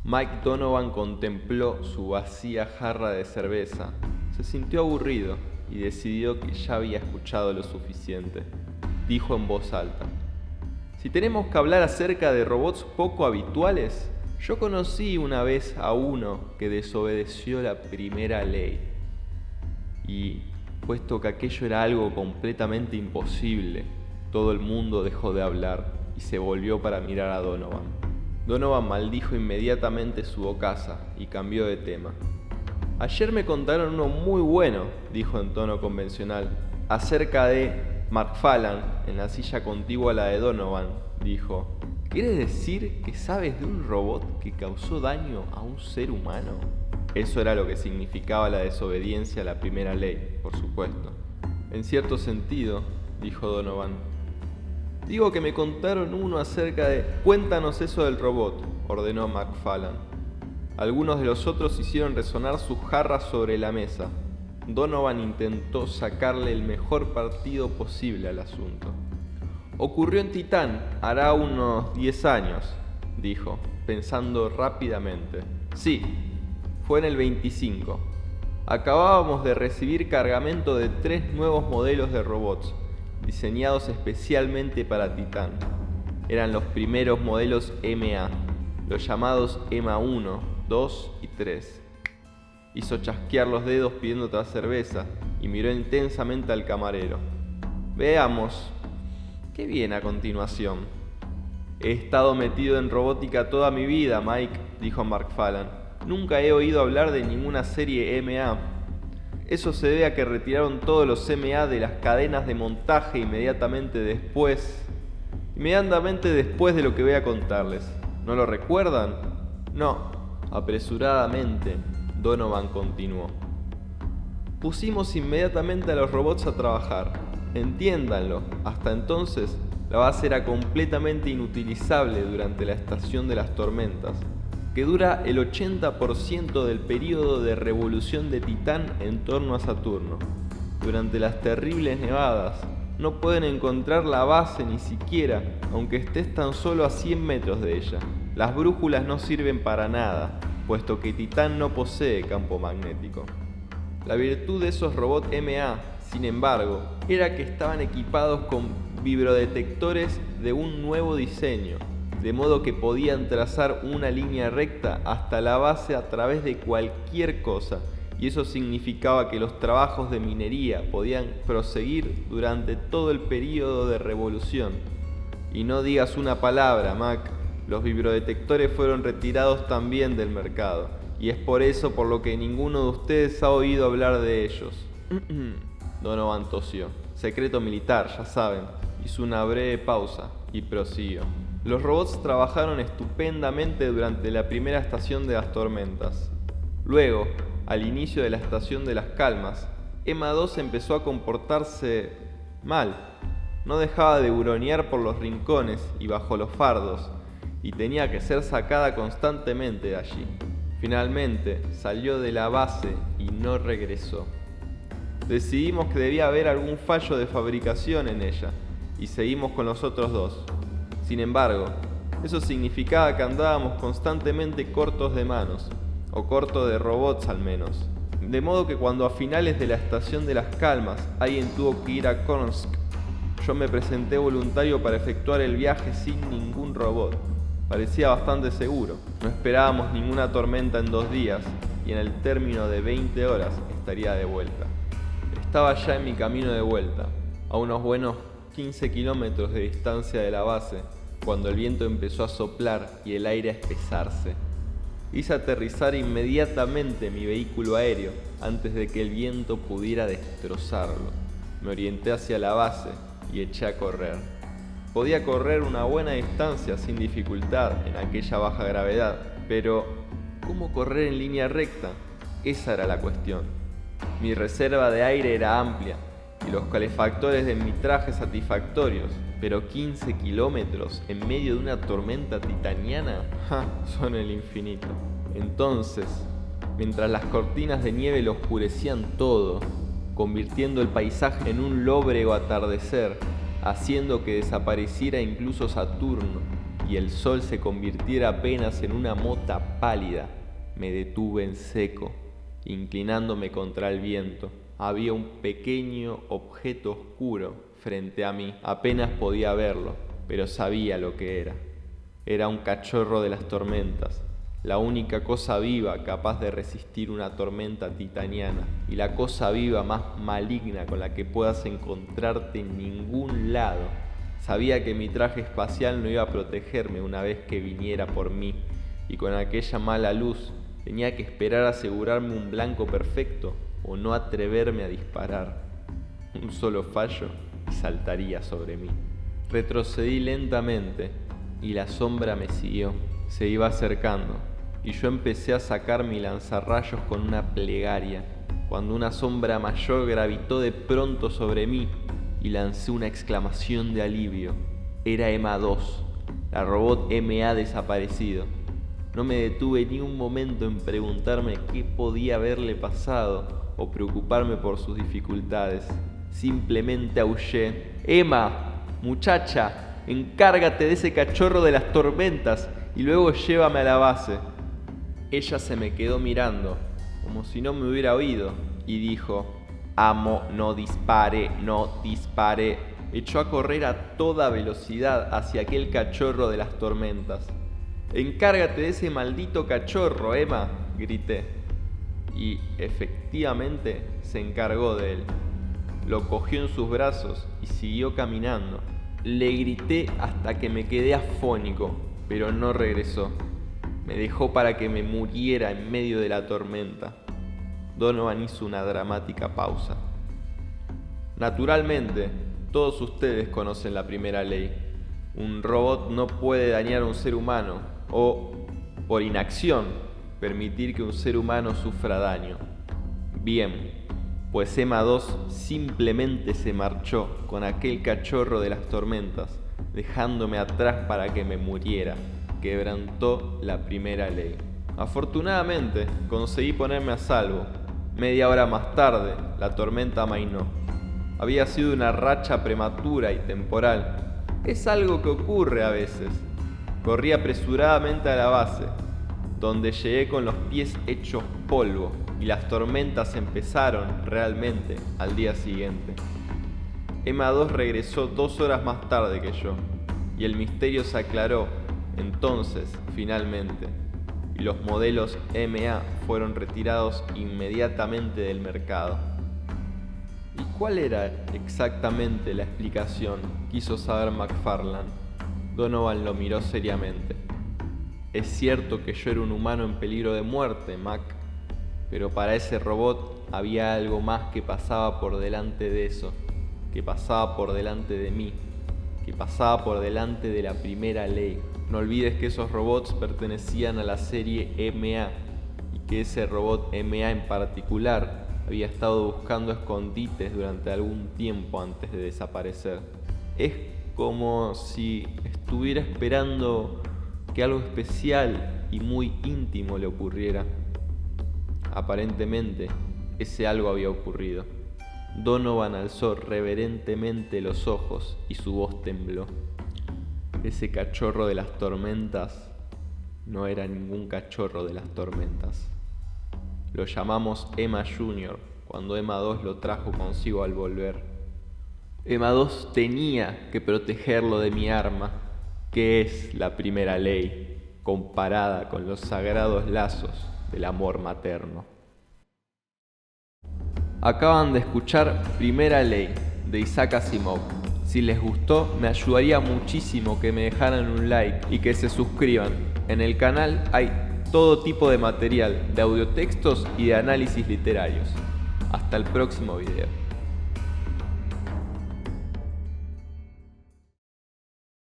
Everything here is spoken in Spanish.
Mike Donovan contempló su vacía jarra de cerveza. Se sintió aburrido y decidió que ya había escuchado lo suficiente. Dijo en voz alta: si tenemos que hablar acerca de robots poco habituales, yo conocí una vez a uno que desobedeció la primera ley. Y, puesto que aquello era algo completamente imposible, todo el mundo dejó de hablar y se volvió para mirar a Donovan. Donovan maldijo inmediatamente su bocaza y cambió de tema. Ayer me contaron uno muy bueno, dijo en tono convencional, acerca de McFarlane en la silla contigua a la de Donovan. Dijo: ¿quieres decir que sabes de un robot que causó daño a un ser humano? Eso era lo que significaba la desobediencia a la primera ley, por supuesto. En cierto sentido, dijo Donovan. Digo que me contaron uno acerca de... Cuéntanos eso del robot, ordenó McFarlane. Algunos de los otros hicieron resonar sus jarras sobre la mesa. Donovan intentó sacarle el mejor partido posible al asunto. Ocurrió en Titán, hará unos 10 años, dijo, pensando rápidamente. Sí, fue en el 25. Acabábamos de recibir cargamento de 3 nuevos modelos de robots, diseñados especialmente para Titán. Eran los primeros modelos MA, los llamados EMA 1, 2 y 3. Hizo chasquear los dedos pidiendo otra cerveza y miró intensamente al camarero. Veamos, ¿qué viene a continuación? He estado metido en robótica toda mi vida, Mike, dijo McFarlane. Nunca he oído hablar de ninguna serie MA. Eso se debe a que retiraron todos los MA de las cadenas de montaje inmediatamente después de lo que voy a contarles. ¿No lo recuerdan? No. Apresuradamente, Donovan continuó. Pusimos inmediatamente a los robots a trabajar. Entiéndanlo, hasta entonces la base era completamente inutilizable durante la estación de las tormentas, que dura el 80% del período de revolución de Titán en torno a Saturno. Durante las terribles nevadas, no pueden encontrar la base ni siquiera, aunque estés tan solo a 100 metros de ella. Las brújulas no sirven para nada, puesto que Titán no posee campo magnético. La virtud de esos robots MA, sin embargo, era que estaban equipados con vibrodetectores de un nuevo diseño, de modo que podían trazar una línea recta hasta la base a través de cualquier cosa, y eso significaba que los trabajos de minería podían proseguir durante todo el período de revolución. Y no digas una palabra, Mac, los vibrodetectores fueron retirados también del mercado, y es por eso por lo que ninguno de ustedes ha oído hablar de ellos. Donovan tosió. Secreto militar, ya saben. Hizo una breve pausa y prosiguió. Los robots trabajaron estupendamente durante la primera estación de las tormentas. Luego, al inicio de la estación de las calmas, EMA 2 empezó a comportarse mal. No dejaba de huronear por los rincones y bajo los fardos, y tenía que ser sacada constantemente de allí. Finalmente, salió de la base y no regresó. Decidimos que debía haber algún fallo de fabricación en ella, y seguimos con los otros 2. Sin embargo, eso significaba que andábamos constantemente cortos de manos, o cortos de robots al menos. De modo que cuando a finales de la estación de las calmas alguien tuvo que ir a Kornsk, yo me presenté voluntario para efectuar el viaje sin ningún robot. Parecía bastante seguro. No esperábamos ninguna tormenta en 2 días, y en el término de 20 horas estaría de vuelta. Estaba ya en mi camino de vuelta, a unos buenos 15 kilómetros de distancia de la base, cuando el viento empezó a soplar y el aire a espesarse. Hice aterrizar inmediatamente mi vehículo aéreo antes de que el viento pudiera destrozarlo. Me orienté hacia la base y eché a correr. Podía correr una buena distancia sin dificultad en aquella baja gravedad, pero ¿cómo correr en línea recta? Esa era la cuestión. Mi reserva de aire era amplia y los calefactores de mi traje satisfactorios, pero 15 kilómetros en medio de una tormenta titaniana, son el infinito. Entonces, mientras las cortinas de nieve lo oscurecían todo, convirtiendo el paisaje en un lóbrego atardecer, haciendo que desapareciera incluso Saturno, y el sol se convirtiera apenas en una mota pálida, me detuve en seco, inclinándome contra el viento. Había un pequeño objeto oscuro frente a mí. Apenas podía verlo, pero sabía lo que era. Era un cachorro de las tormentas, la única cosa viva capaz de resistir una tormenta titaniana y la cosa viva más maligna con la que puedas encontrarte en ningún lado. Sabía que mi traje espacial no iba a protegerme una vez que viniera por mí, y con aquella mala luz tenía que esperar a asegurarme un blanco perfecto o no atreverme a disparar. Un solo fallo y saltaría sobre mí. Retrocedí lentamente y la sombra me siguió. Se iba acercando y yo empecé a sacar mi lanzarrayos con una plegaria, cuando una sombra mayor gravitó de pronto sobre mí y lancé una exclamación de alivio. Era Emma 2, la robot MA desaparecido. No me detuve ni un momento en preguntarme qué podía haberle pasado o preocuparme por sus dificultades. Simplemente aullé. «Emma, muchacha, encárgate de ese cachorro de las tormentas y luego llévame a la base». Ella se me quedó mirando, como si no me hubiera oído, y dijo: «Amo, no dispare, no dispare». Echó a correr a toda velocidad hacia aquel cachorro de las tormentas. «Encárgate de ese maldito cachorro, Emma», grité. Y efectivamente se encargó de él. Lo cogió en sus brazos y siguió caminando. Le grité hasta que me quedé afónico, pero no regresó. Me dejó para que me muriera en medio de la tormenta. Donovan hizo una dramática pausa. Naturalmente, todos ustedes conocen la primera ley. Un robot no puede dañar a un ser humano o, por inacción, permitir que un ser humano sufra daño. Bien, pues Emma 2 simplemente se marchó con aquel cachorro de las tormentas, dejándome atrás para que me muriera. Quebrantó la primera ley. Afortunadamente, conseguí ponerme a salvo. Media hora más tarde, la tormenta amainó. Había sido una racha prematura y temporal. Es algo que ocurre a veces. Corrí apresuradamente a la base, donde llegué con los pies hechos polvo, y las tormentas empezaron realmente al día siguiente. Emma 2 regresó 2 horas más tarde que yo, y el misterio se aclaró entonces, finalmente, y los modelos MA fueron retirados inmediatamente del mercado. ¿Y cuál era exactamente la explicación?, quiso saber McFarlane. Donovan lo miró seriamente. «Es cierto que yo era un humano en peligro de muerte, Mac, pero para ese robot había algo más que pasaba por delante de eso, que pasaba por delante de mí, que pasaba por delante de la primera ley. No olvides que esos robots pertenecían a la serie MA y que ese robot MA en particular había estado buscando escondites durante algún tiempo antes de desaparecer. Es como si estuviera esperando que algo especial y muy íntimo le ocurriera». Aparentemente, ese algo había ocurrido. Donovan alzó reverentemente los ojos y su voz tembló. Ese cachorro de las tormentas no era ningún cachorro de las tormentas. Lo llamamos Emma Jr. cuando Emma 2 lo trajo consigo al volver. Emma 2 tenía que protegerlo de mi arma, que es la primera ley, comparada con los sagrados lazos del amor materno. Acaban de escuchar Primera Ley, de Isaac Asimov. Si les gustó, me ayudaría muchísimo que me dejaran un like y que se suscriban. En el canal hay todo tipo de material, de audiotextos y de análisis literarios. Hasta el próximo video.